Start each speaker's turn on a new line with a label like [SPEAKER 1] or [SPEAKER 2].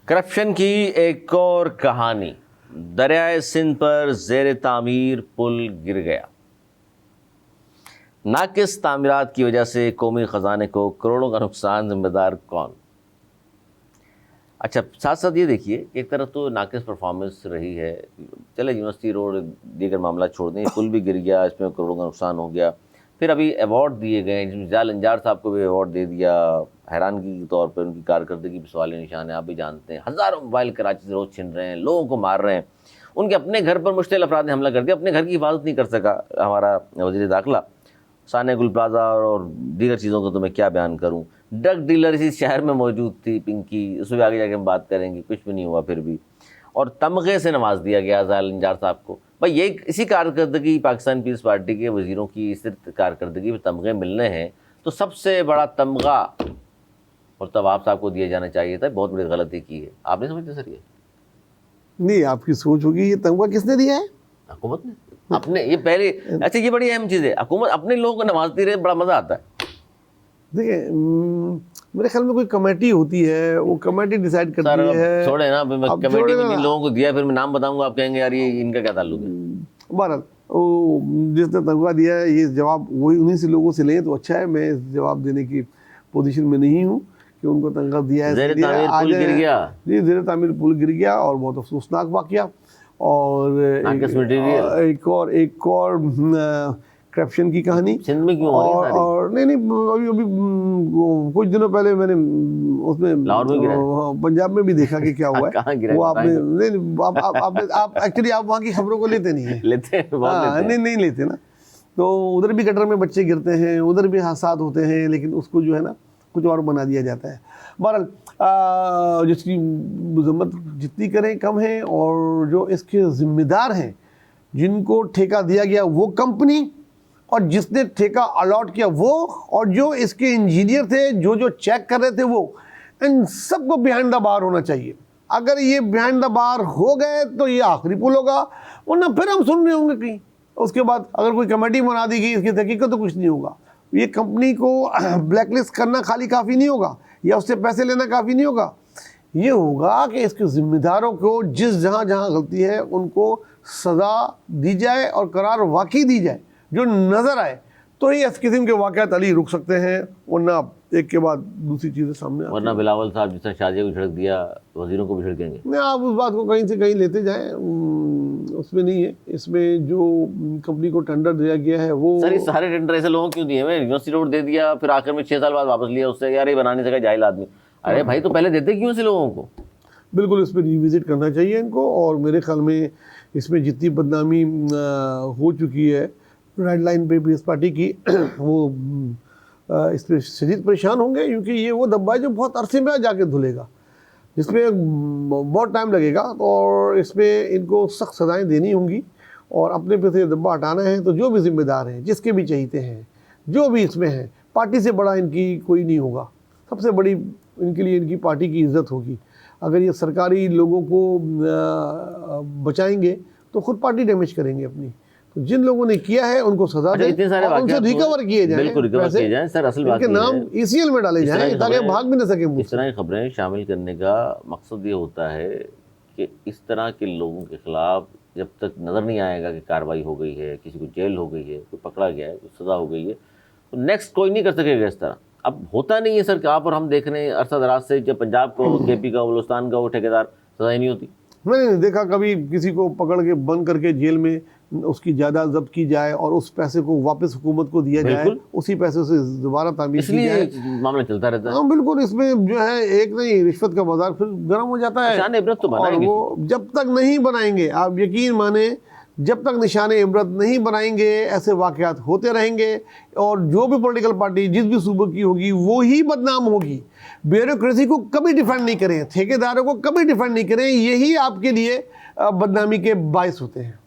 [SPEAKER 1] Corruption की एक और कहानी। दरियाए सिंध पर ज़ेर तामीर पुल गिर गया। नाकिस तामीरात की वजह से कौमी ख़जाने को करोड़ों का नुकसान, जिम्मेदार कौन? अच्छा, साथ साथ ये देखिए कि एक तरफ तो नाकिस परफॉर्मेंस रही है, चले यूनिवर्सिटी रोड दीगर मामला छोड़ दें, पुल भी गिर गया, इसमें करोड़ों का नुकसान हो गया। फिर अभी अवार्ड दिए गए, जिसमें जाल अंजार साहब को भी अवार्ड दे दिया। हैरानगी के तौर पर उनकी कारकर्दगी पर सवाल निशान है, आप भी जानते हैं। हज़ारों मोबाइल कराची से रोज़ छिन रहे हैं, लोगों को मार रहे हैं। उनके अपने घर पर मुश्तिल अफराद ने हमला कर दिया, अपने घर की हिफाजत नहीं कर सका हमारा वज़ीर दाखिला। साने गुल प्लाजा और दीगर चीज़ों को तो मैं क्या बयान करूँ। ड्रग डीलर इसी शहर में मौजूद थी, पिंकी, उसमें आगे जाके हम बात करेंगे, कुछ भी नहीं हुआ फिर भी। और तमगे से नवाज दिया गया जाल अंजार साहब को। भाई ये इसी कारकर्दगी पाकिस्तान पीपल्स पार्टी के वज़ीरों की इस कारकर्दगी में तमगे मिलने हैं, तो सबसे बड़ा तमगा और तवाब साहब को दिया जाना चाहिए था। बहुत बड़ी गलती की है, आप नहीं समझते सर? ये
[SPEAKER 2] नहीं, आपकी सोच होगी। ये तमगा किसने दिया है?
[SPEAKER 1] हुकूमत ने अपने। ये पहले अच्छा, ये बड़ी अहम चीज़ है, हुकूमत अपने लोगों को नवाजती रहे, बड़ा मज़ा आता है।
[SPEAKER 2] देखिए, मेरे ख्याल में कोई कमेटी होती है, वो कमेटी डिसाइड करती है।
[SPEAKER 1] छोड़े ना, कमेटी में जिन लोगों को दिया, फिर मैं नाम बताऊंगा, आप कहेंगे यार ये इनका क्या ताल्लुक है।
[SPEAKER 2] बहरहाल, वो जिसने तमगा दिया है, ये जवाब वही उन्हीं से लोगों से लें तो अच्छा है। मैं जवाब देने की पोजीशन में नहीं हूँ कि उनको तमगा दिया है।
[SPEAKER 1] ज़ेर तामीर पुल गिर गया जी,
[SPEAKER 2] ज़ेर तामीर पुल गिर गया और बहुत अफसोसनाक वाक़या। और एक और करप्शन की कहानी
[SPEAKER 1] सिंध में क्यों हो रही है?
[SPEAKER 2] और नहीं अभी कुछ दिनों पहले मैंने उसमें पंजाब में भी देखा कि क्या हुआ है। वो आपने आप एक्चुअली आप वहाँ की खबरों को लेते नहीं है। नहीं लेते ना। तो उधर भी गटर में बच्चे गिरते हैं, उधर भी हादसात होते हैं, लेकिन उसको जो है ना कुछ और बना दिया जाता है। बहरहाल, जिसकी मजम्मत जितनी करें कम है, और जो इसके जिम्मेदार हैं, जिनको ठेका दिया गया वो कंपनी, और जिसने ठेका अलॉट किया वो, और जो इसके इंजीनियर थे, जो चेक कर रहे थे वो, इन सबको बिहाइंड द बार होना चाहिए। अगर ये बिहाइंड द बार हो गए तो ये आखिरी पुल होगा, वरना फिर हम सुन रहे होंगे कहीं। उसके बाद अगर कोई कमेटी बना दी गई, इसकी तहकीक तो कुछ नहीं होगा। ये कंपनी को ब्लैकलिस्ट करना खाली काफ़ी नहीं होगा, या उससे पैसे लेना काफ़ी नहीं होगा। ये होगा कि इसके ज़िम्मेदारों को जिस जहाँ गलती है उनको सज़ा दी जाए और करार वाकई दी जाए, जो नज़र आए। तो ये इस किस्म के वाक़यात अली रुक सकते हैं, वरना एक के बाद दूसरी चीज़ें सामने, वरना
[SPEAKER 1] बिलावल साहब जिसने शादिया को झड़क दिया, वज़ीरों को भी झड़केंगे।
[SPEAKER 2] नहीं, आप उस बात को कहीं से कहीं लेते जाएं, उसमें नहीं है। इसमें जो कंपनी को टेंडर दिया गया है वो,
[SPEAKER 1] सर, सारे टेंडर ऐसे लोगों क्यों दिए? मैं यूनिवर्सिटी रोड दे दिया, फिर आखिर में 6 साल बाद वापस लिया उससे, यार ये बना नहीं सका जाहिल आदमी। अरे भाई, तो पहले देते क्यों ऐसे लोगों को?
[SPEAKER 2] बिल्कुल, इस पर रिविज़िट करना चाहिए इनको। और मेरे ख्याल में इसमें जितनी बदनामी हो चुकी है रेड लाइन पे पीपल्स पार्टी की, वो इस पर शदीद परेशान होंगे, क्योंकि ये वो धब्बा है जो बहुत अरसे में जाके धुलेगा, जिसमें बहुत टाइम लगेगा। और इसमें इनको सख्त सज़ाएँ देनी होंगी, और अपने पे से धब्बा हटाना है। तो जो भी जिम्मेदार हैं, जिसके भी चहीते हैं, जो भी इसमें हैं, पार्टी से बड़ा इनकी कोई नहीं होगा। सबसे बड़ी इनके लिए इनकी पार्टी की इज़्ज़त होगी। अगर ये सरकारी लोगों को बचाएंगे तो खुद पार्टी डैमेज करेंगे अपनी। तो जिन लोगों ने किया है उनको सजा दें, और उनसे रिकवर किए जाएं।
[SPEAKER 1] बिल्कुल रिकवर किए जाएं सर। असल बात
[SPEAKER 2] इनके नाम ECL में डाले जाएं ताकि भाग भी न सके।
[SPEAKER 1] इस तरह की खबरें शामिल करने का मकसद ये होता है कि इस तरह के लोगों के खिलाफ जब तक नज़र नहीं आएगा कि कार्रवाई हो गई है, किसी को जेल हो गई है, कोई पकड़ा गया है, कोई सज़ा हो गई है, तो नेक्स्ट कोई नहीं कर सकेगा इस तरह। अब होता नहीं है सर कि आप और हम देख रहे हैं अरसा दराज से, जब पंजाब को, KP का, बलूचिस्तान का वो ठेकेदार, सज़ा नहीं होती।
[SPEAKER 2] मैंने नहीं देखा कभी किसी को पकड़ के बंद करके जेल में उसकी जायदाद जब्त की जाए और उस पैसे को वापस हुकूमत को दिया जाए, उसी पैसे से दोबारा तामीर की जाए।
[SPEAKER 1] मामला चलता रहता है।
[SPEAKER 2] हाँ बिल्कुल, इसमें जो है एक नहीं, रिश्वत का बाजार फिर गर्म हो जाता है।
[SPEAKER 1] इबरत तो
[SPEAKER 2] और वो जब तक नहीं बनाएंगे, आप यकीन माने, जब तक निशान इबरत नहीं बनाएंगे, ऐसे वाक़यात होते रहेंगे। और जो भी पॉलिटिकल पार्टी जिस भी सूबे की होगी वो ही बदनाम होगी। ब्यूरोक्रेसी को कभी डिफेंड नहीं करें, ठेकेदारों को कभी डिफेंड नहीं करें, यही आपके लिए बदनामी के बायस होते हैं।